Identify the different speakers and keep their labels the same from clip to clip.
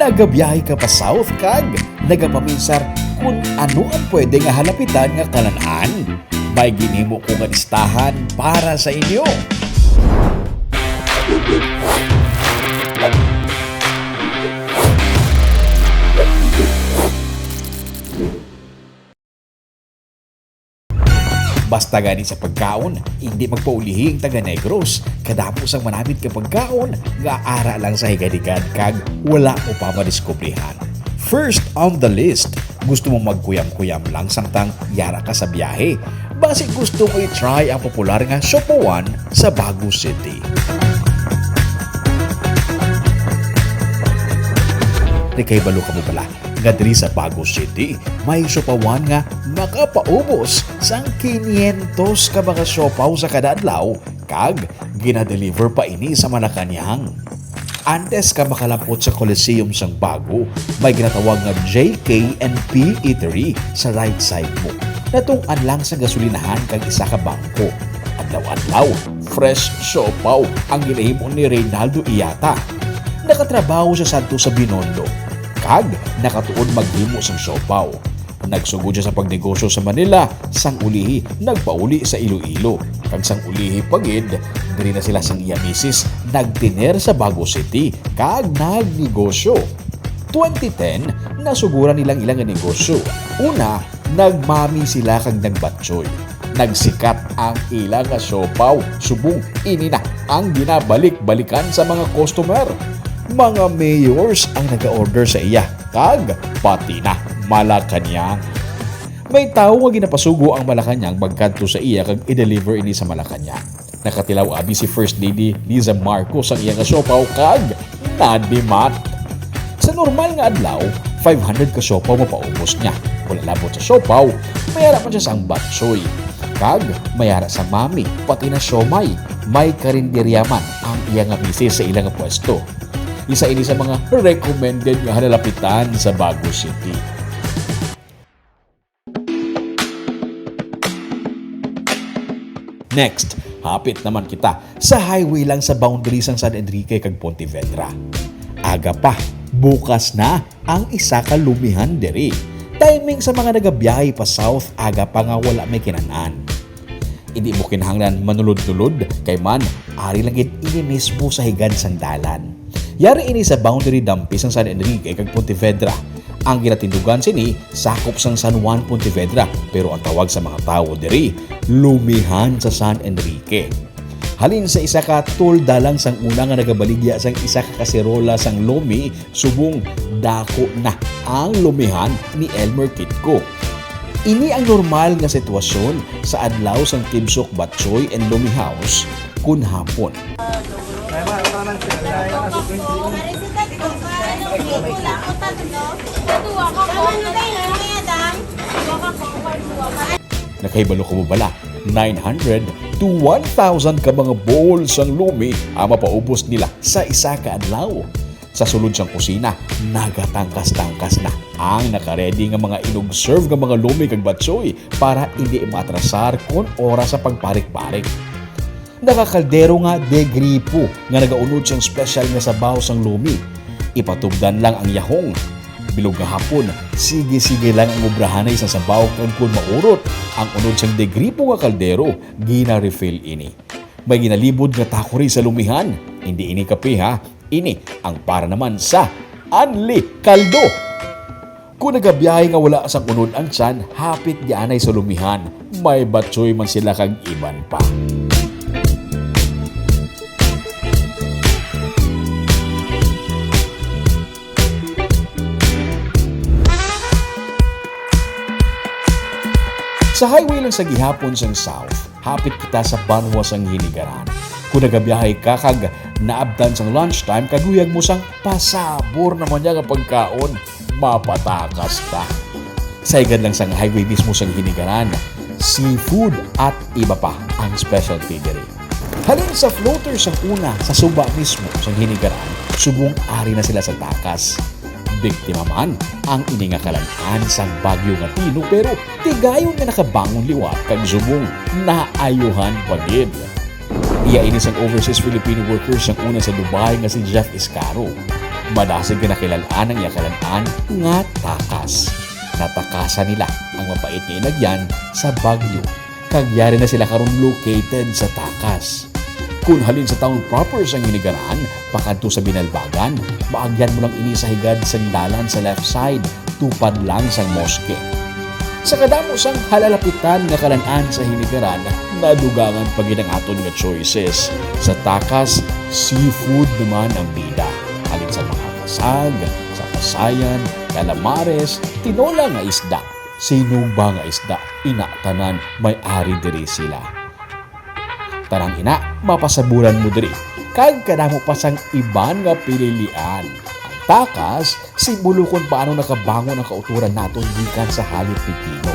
Speaker 1: nagabiyahe ka pa south kag nagapaminsar kung ano ang pwede nga halapitan nga kalanaan. May ginhimo ko nga listahan para sa inyo. Basta gani sa pagkaon, hindi magpaulihi ang taga Negros. Kadapos ang manamit ka pagkaon, nga ara lang sa higadigad kag wala mo pa madiskubrihan. First on the list, gusto mo magkuyam-kuyam lang samtang yara ka sa biyahe. Basi gusto mo i-try ang popular nga Siopawan sa Baguio City. Kay balo ka mo pala, nga diri sa Baguio City, may siopawan nga makapaubos sang 500 ka mga siopaw sa kada adlaw kag ginadeliver pa ini sa Malacañang. Antes ka makalampot sa Coliseum sang Baguio, may ginatawag nga JK&P Eatery sa right side mo. Natungan lang sa gasolinahan kag isa ka bangko. Adlaw-adlaw, fresh siopaw ang ginahimo ni Reynaldo Iyata. Nakatrabaho sa Santo sa Binondo kag nakatuon maghimo sang siopaw. Nagsugod siya sa pagnegosyo sa Manila, sang ulihi nagpauli sa Iloilo. Kag sang ulihi pagid, diri na sila sang iya misis nagtiner sa Baguio City kag nagnegosyo. 2010, nasuguran nilang ilang negosyo. Una, nagmami sila kag nagbatsoy. Nagsikat ang ilang siopaw, subong ini na ang ginabalik-balikan sa mga customer. Mga mayors ang nag-order sa iya, kag pati na Malacañang. May tao nga ginapasugo ang Malacañang magkanto sa iya kag i-deliver ini sa Malacañang. Nakatilaw abi si First Lady Liza Marcos ang iya nga siopaw kag nadimat. Sa normal nga adlaw, 500 ka siopaw mapaubos niya. Wala labot sa siopaw, mayara man siya sang batsoy. Kag mayara sa mami, pati na siomay. May karinderya man ang iya nga misis sa ilang pwesto. Isa ini sa mga recommended nga halalapitan sa Baguio City. Next, hapit naman kita sa highway lang sa boundaries ng San Enrique kag Pontevedra. Aga pa, bukas na ang isa ka lumihan diri. Timing sa mga nagabiyahe pa south, aga pa nga wala may kinanan. Hindi mo kinahanglan manulod-tulod kay man ari lang gid ini mismo sa higad sang dalan. Yari ini sa boundary dampis ng San Enrique kag Pontevedra. Ang ginatindugan sini sakop sang San Juan Pontevedra, pero ang tawag sa mga tao diri lumihan sa San Enrique. Halin sa isa ka tulda lang sang una nga nagabaligya sang isa ka kaserola sang lumi, subong dako na ang lumihan ni Elmer Kitco. Ini ang normal nga sitwasyon sa adlaw sang Tibsok Batchoy and Lumi House kun hapon. Nakahibalo ko mo bala, 900 to 1,000 ka mga bowls ang lumi ang mapaubos nila sa isa ka adlaw. Sa sulod sang kusina, nagatangkas-tangkas na ang nakaredy nga mga inog-serve nga mga lumi kag batsoy para hindi maatrasar kon oras sa pagparik-parik. Nakakaldero nga de gripo nga nagaunod siyang special nga sabaw sang lumi. Ipatubdan lang ang yahong. Bilog nga hapon, sige-sige lang ang ubrahanay sa sabaw kag kun maurot. Ang unod siyang de gripo nga kaldero, gina-refill ini. May ginalibod nga takori sa lumihan. Hindi ini kape ha. Ini ang para naman sa Anli Kaldo. Kung nagabiyahe nga wala sang unod ang tiyan, hapit dianay sa lumihan. May batsoy man sila kag iban pa. Sa highway lang sa gihapon sang south, hapit kita sa Banwa sang Hinigaran. Kung nagabiyahe ka kag naabdan sang lunchtime, kaguyag mo sang pasabor naman niya nga pagkaon, mapatakas ta. Sa higad lang sang highway mismo sang Hinigaran, seafood at iba pa ang specialty diri. Halin sa floater sang una sa suba mismo sang Hinigaran, subong ari na sila sa takas. Biktima man ang iningakalanaan sang bagyo nga Tino, pero tigayon nga nakabangon liwat kag subong naayuhan pagid. Iya ini sang overseas Filipino workers sang una sa Dubai nga si Jeff Iscaro. Madasig nga nakilalaan ang yakalanaan nga takas. Natakasan nila ang mapait nga inagyan sa Baguio. Kagyari na sila karon located sa takas. Kung halin sa town proper sang hinigaran, pakadto sa Binalbagan, maagyan mo lang ini sa higad sang dalan sa left side, tupad lang sang moske. Sa kadamo sang halalapitan nga kalan-an sa hinigaran, nadugangan pa gid ang aton nga choices. Sa takas, seafood naman ang bida. Halin sa mga kasag, sa pasayan, calamares, tinola nga isda, sinumba nga isda, inatanan may ari diri sila. Tarang ina, mapasaburan mo diri. Kag kadamo pa sang iban nga pililian. Ang takas, simbolo kung paano nakabangon ang kauturan naton gikan sa halip pipino.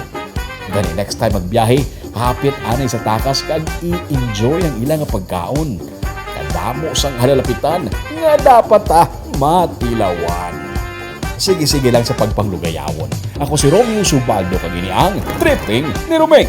Speaker 1: Gani next time magbiyahe, hapit anay sa takas kag i-enjoy ang ilang nga pagkaon. Kadamo sang halalapitan nga dapat matilawan. Sige lang sa pagpanglugayawon. Ako si Romeo Subaldo kag ini ang Tripping ni Romeng.